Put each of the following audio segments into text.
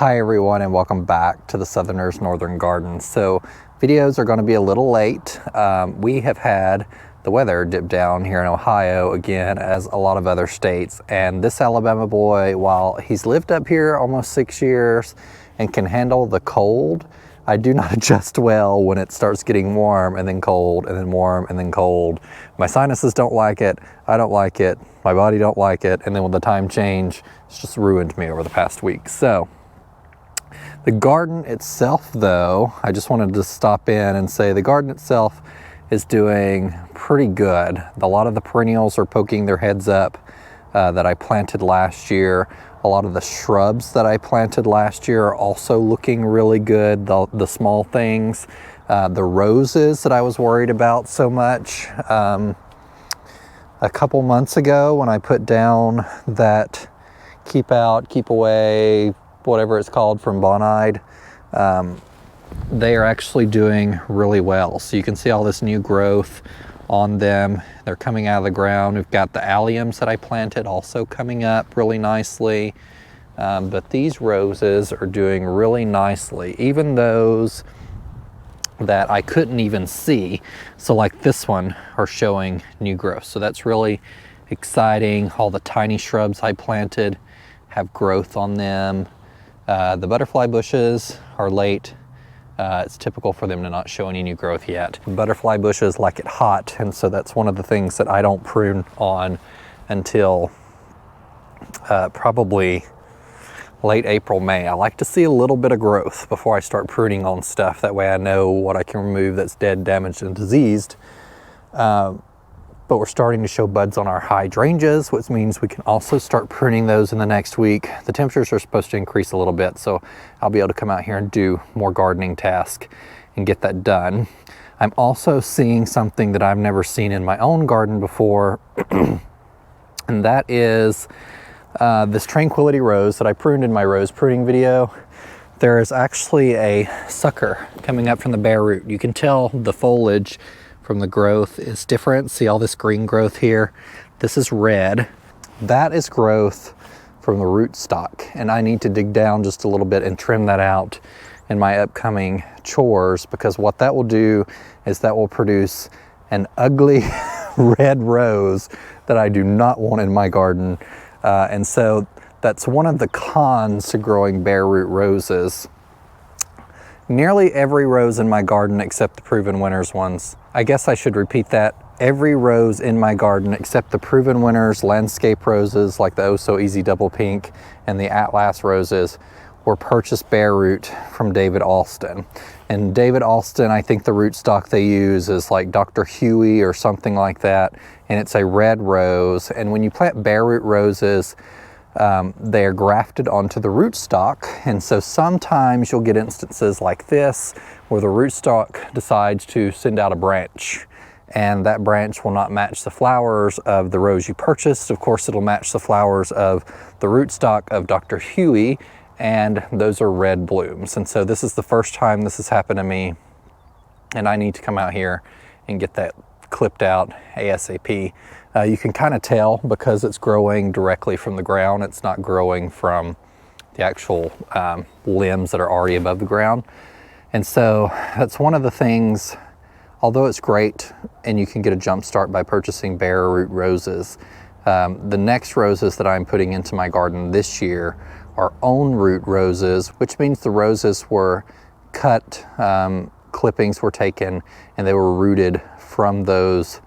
Hi everyone, and welcome back to the Southerners Northern Garden. So videos are going to be a little late. We have had the weather dip down here in Ohio again, as a lot of other states, and this Alabama boy, while he's lived up here almost 6 years and can handle the cold, I do not adjust well when it starts getting warm and then cold and then warm and then cold. My sinuses don't like it, I don't like it, my body don't like it, and then with the time change, it's just ruined me over the past week. So the garden itself, though, I just wanted to stop in and say the garden itself is doing pretty good. A lot of the perennials are poking their heads up that I planted last year. A lot of the shrubs that I planted last year are also looking really good. The small things, the roses that I was worried about so much. A couple months ago when I put down that keep out, keep away, whatever it's called from 𝗖𝗟𝗘𝗢𝗢, they are actually doing really well. So you can see all this new growth on them. They're coming out of the ground. We've got the alliums that I planted also coming up really nicely. But these roses are doing really nicely, even those that I couldn't even see. So like this one are showing new growth. So that's really exciting. All the tiny shrubs I planted have growth on them. The butterfly bushes are late. It's typical for them to not show any new growth yet. Butterfly bushes like it hot, and so that's one of the things that I don't prune on until probably late April, May. I like to see a little bit of growth before I start pruning on stuff. That way I know what I can remove that's dead, damaged, and diseased. But we're starting to show buds on our hydrangeas, which means we can also start pruning those in the next week. The temperatures are supposed to increase a little bit, so I'll be able to come out here and do more gardening tasks and get that done. I'm also seeing something that I've never seen in my own garden before, and that is this Tranquility Rose that I pruned in my rose pruning video. There is actually a sucker coming up from the bare root. You can tell the foliage from the growth is different. See all this green growth here? This is red. That is growth from the rootstock, and I need to dig down just a little bit and trim that out in my upcoming chores, because what that will do is that will produce an ugly red rose that I do not want in my garden. And so that's one of the cons to growing bare root roses. Nearly every rose in my garden except the Proven Winners ones. I guess I should repeat that. Every rose in my garden except the Proven Winners landscape roses like the 𝗖𝗢𝗘𝗢𝗢 Double Pink and the Atlas roses were purchased bare root from 𝗩𝗜𝗗𝗘𝗢𝗢𝗘. And 𝗩𝗜𝗗𝗘𝗢𝗢𝗘, I think the rootstock they use is like Dr. Huey or something like that. And it's a red rose. And when you plant bare root roses, they are grafted onto the rootstock, and so sometimes you'll get instances like this where the rootstock decides to send out a branch, and that branch will not match the flowers of the rose you purchased. Of course, it'll match the flowers of the rootstock of Dr. Huey, and those are red blooms. And so this is the first time this has happened to me, and I need to come out here and get that clipped out ASAP. You can kind of tell because it's growing directly from the ground. It's not growing from the actual limbs that are already above the ground. And so that's one of the things, although it's great and you can get a jump start by purchasing bare root roses, the next roses that I'm putting into my garden this year are own root roses, which means the roses were cut, clippings were taken, and they were rooted from those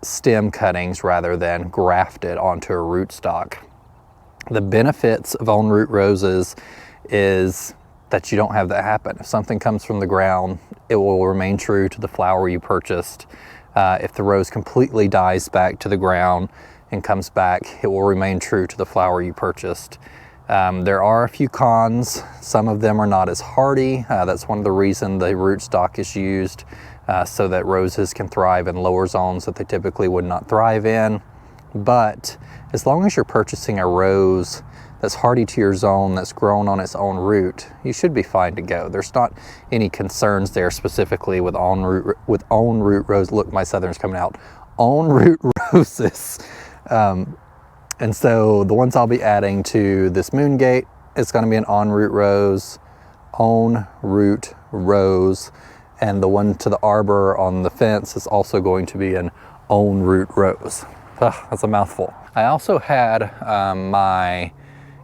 stem cuttings rather than grafted onto a rootstock. The benefits of own root roses is that you don't have that happen. If something comes from the ground, it will remain true to the flower you purchased. If the rose completely dies back to the ground and comes back, it will remain true to the flower you purchased. There are a few cons. Some of them are not as hardy. That's one of the reasons the rootstock is used, so that roses can thrive in lower zones that they typically would not thrive in. But as long as you're purchasing a rose that's hardy to your zone, that's grown on its own root, you should be fine to go. There's not any concerns there specifically with own root rose. Look, my Southern's coming out. Own root roses. And so the ones I'll be adding to this moon gate is going to be an on-root rose, on-root rose, and the one to the arbor on the fence is also going to be an on-root rose. Ugh, that's a mouthful. I also had my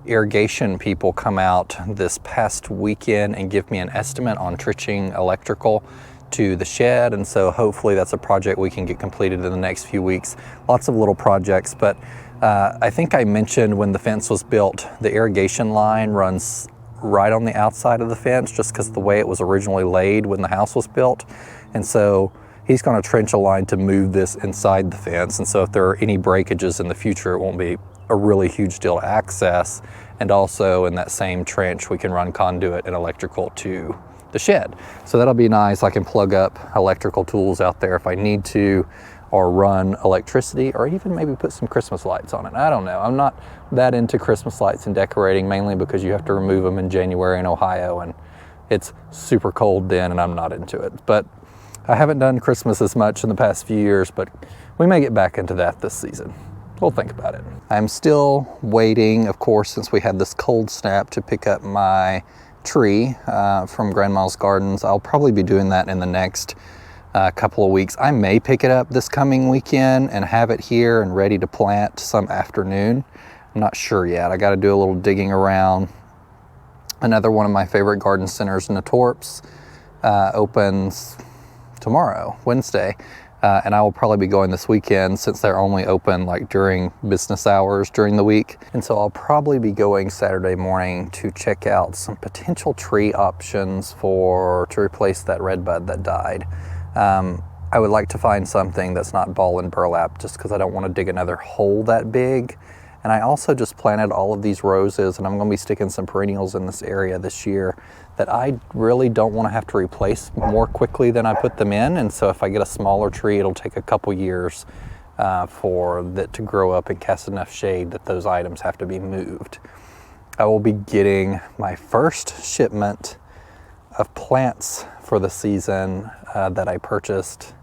irrigation people come out this past weekend and give me an estimate on triching electrical to the shed, and so hopefully that's a project we can get completed in the next few weeks. Lots of little projects, but I think I mentioned when the fence was built, the irrigation line runs right on the outside of the fence just because the way it was originally laid when the house was built. And so he's going to trench a line to move this inside the fence, and so if there are any breakages in the future, it won't be a really huge deal to access. And also in that same trench we can run conduit and electrical to the shed, so that'll be nice. I can plug up electrical tools out there if I need to, or run electricity, or even maybe put some Christmas lights on it. I don't know. I'm not that into Christmas lights and decorating, mainly because you have to remove them in January in Ohio and it's super cold then, and I'm not into it. But I haven't done Christmas as much in the past few years, but we may get back into that this season. We'll think about it. I'm still waiting, of course, since we had this cold snap, to pick up my tree from Grandma's Gardens. I'll probably be doing that in the next couple of weeks. I may pick it up this coming weekend and have it here and ready to plant some afternoon. I'm not sure yet. I got to do a little digging around. Another one of my favorite garden centers, 𝗗𝗓𝗗𝗘𝗢, opens tomorrow, Wednesday. And I will probably be going this weekend since they're only open like during business hours during the week. And so I'll probably be going Saturday morning to check out some potential tree options to replace that redbud that died. I would like to find something that's not ball and burlap, just because I don't want to dig another hole that big. And I also just planted all of these roses, and I'm going to be sticking some perennials in this area this year that I really don't want to have to replace more quickly than I put them in. And so if I get a smaller tree, it'll take a couple years for it to grow up and cast enough shade that those items have to be moved. I will be getting my first shipment of plants for the season that I purchased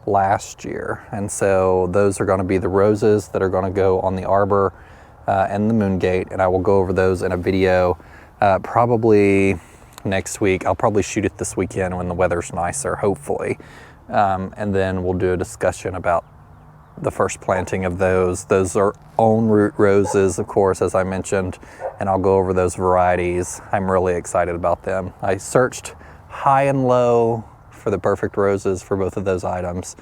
last year. And so those are going to be the roses that are going to go on the arbor and the moon gate, and I will go over those in a video probably next week. I'll probably shoot it this weekend when the weather's nicer, hopefully, and then we'll do a discussion about the first planting of those. Those are on root roses, of course, as I mentioned, and I'll go over those varieties. I'm really excited about them. I searched high and low for the perfect roses for both of those items,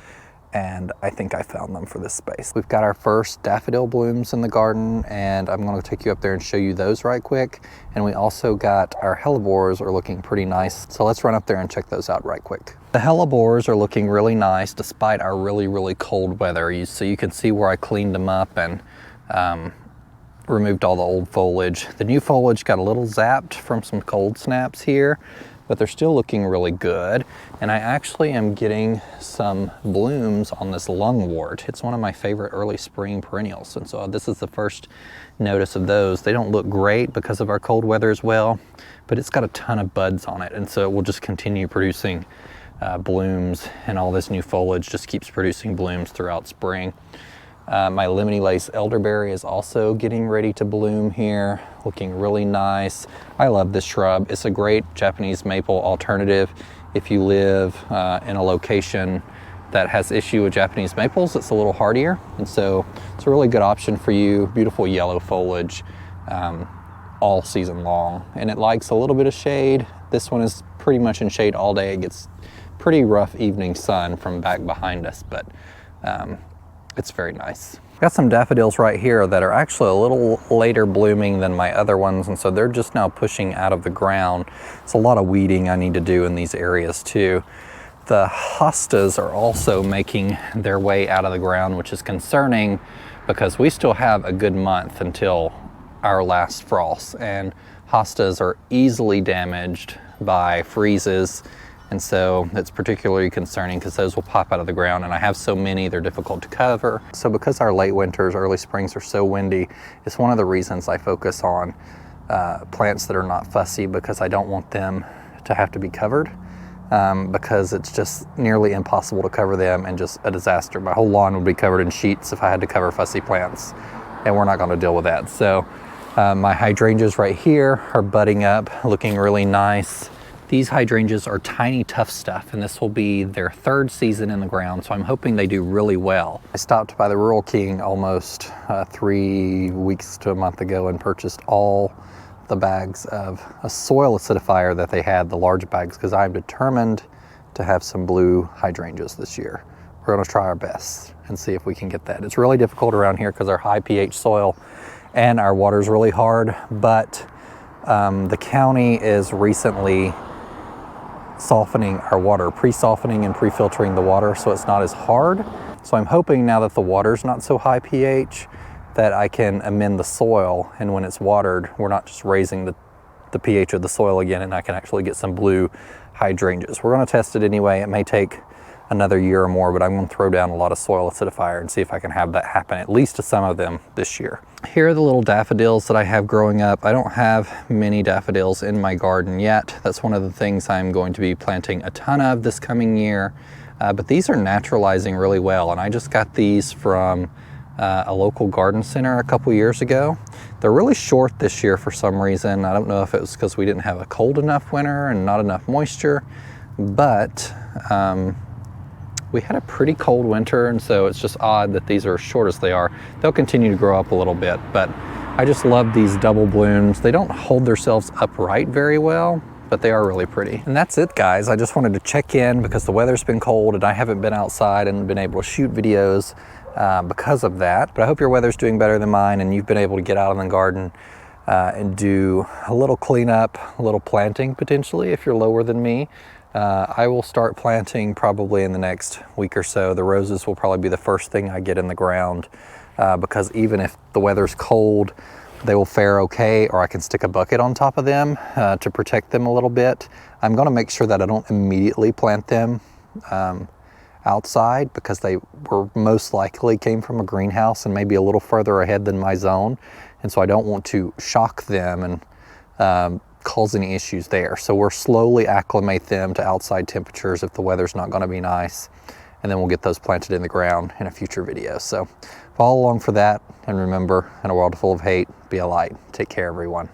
and I think I found them for this space. We've got our first daffodil blooms in the garden, and I'm going to take you up there and show you those right quick. And we also got our hellebores are looking pretty nice, so let's run up there and check those out right quick. The hellebores are looking really nice despite our really cold weather. So you can see where I cleaned them up and removed all the old foliage. The new foliage got a little zapped from some cold snaps here, but they're still looking really good. And I actually am getting some blooms on this lungwort. It's one of my favorite early spring perennials, and so this is the first notice of those. They don't look great because of our cold weather as well, but it's got a ton of buds on it, and so it will just continue producing blooms, and all this new foliage just keeps producing blooms throughout spring. My lemony lace elderberry is also getting ready to bloom here, looking really nice. I love this shrub. It's a great Japanese maple alternative if you live in a location that has issue with Japanese maples. It's a little hardier, and so it's a really good option for you. Beautiful yellow foliage all season long, and it likes a little bit of shade. This one is pretty much in shade all day. It gets pretty rough evening sun from back behind us, but it's very nice. Got some daffodils right here that are actually a little later blooming than my other ones, and so they're just now pushing out of the ground. It's a lot of weeding I need to do in these areas too. The hostas are also making their way out of the ground, which is concerning because we still have a good month until our last frost, and hostas are easily damaged by freezes. And so it's particularly concerning because those will pop out of the ground, and I have so many, they're difficult to cover. So because our late winters, early springs are so windy, it's one of the reasons I focus on plants that are not fussy, because I don't want them to have to be covered because it's just nearly impossible to cover them and just a disaster. My whole lawn would be covered in sheets if I had to cover fussy plants, and we're not going to deal with that. So My hydrangeas right here are budding up, looking really nice. These hydrangeas are tiny, tough stuff, and this will be their 3rd season in the ground, so I'm hoping they do really well. I stopped by the Rural King almost 3 weeks to a month ago and purchased all the bags of a soil acidifier that they had, the large bags, because I'm determined to have some blue hydrangeas this year. We're gonna try our best and see if we can get that. It's really difficult around here because our high pH soil and our water's really hard, but the county is recently softening our water, pre-softening and pre-filtering the water so it's not as hard. So I'm hoping now that the water's not so high pH that I can amend the soil, and when it's watered, we're not just raising the pH of the soil again, and I can actually get some blue hydrangeas. We're gonna test it anyway. It may take another year or more, but I'm gonna throw down a lot of soil acidifier and see if I can have that happen, at least to some of them this year. Here are the little daffodils that I have growing up. I don't have many daffodils in my garden yet. That's one of the things I'm going to be planting a ton of this coming year. But these are naturalizing really well, and I just got these from a local garden center a couple years ago. They're really short this year for some reason. I don't know if it was because we didn't have a cold enough winter and not enough moisture, but we had a pretty cold winter, and so it's just odd that these are as short as they are. They'll continue to grow up a little bit, but I just love these double blooms. They don't hold themselves upright very well, but they are really pretty. And that's it, guys. I just wanted to check in because the weather's been cold and I haven't been outside and been able to shoot videos because of that. But I hope your weather's doing better than mine and you've been able to get out in the garden and do a little cleanup, a little planting potentially if you're lower than me. I will start planting probably in the next week or so. The roses will probably be the first thing I get in the ground because even if the weather's cold, they will fare okay, or I can stick a bucket on top of them to protect them a little bit. I'm gonna make sure that I don't immediately plant them outside because they were most likely came from a greenhouse and maybe a little further ahead than my zone. And so I don't want to shock them and cause any issues there. So we'll slowly acclimate them to outside temperatures if the weather's not gonna be nice. And then we'll get those planted in the ground in a future video. So follow along for that. And remember, in a world full of hate, be a light. Take care, everyone.